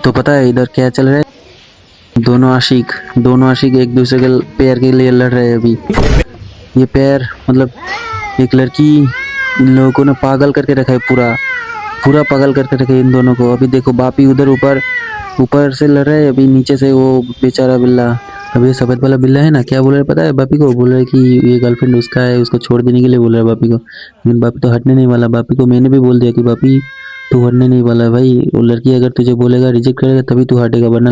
तो पता है इधर क्या चल रहा है, दोनों आशिक एक दूसरे के प्यार के लिए लड़ रहे हैं अभी। ये प्यार मतलब एक लड़की इन लोगों को ना पागल करके रखा है, पूरा पूरा पागल करके रखा है इन दोनों को। अभी देखो बापी उधर ऊपर ऊपर से लड़ रहा है, अभी नीचे से वो बेचारा बिल्ला। अभी ये सफेद वाला बिल्ला है ना, क्या बोल रहा है पता है बापी को? बोल रहा है कि ये गर्लफ्रेंड उसका है, उसको छोड़ देने के लिए बोल रहा है बापी को। लेकिन बापी तो हटने नहीं वाला। बापी को मैंने भी बोल दिया कि बापी तू हटने नहीं वाला है भाई। वो लड़की अगर तुझे बोलेगा, रिजेक्ट करेगा, तभी तू हटेगा, वरना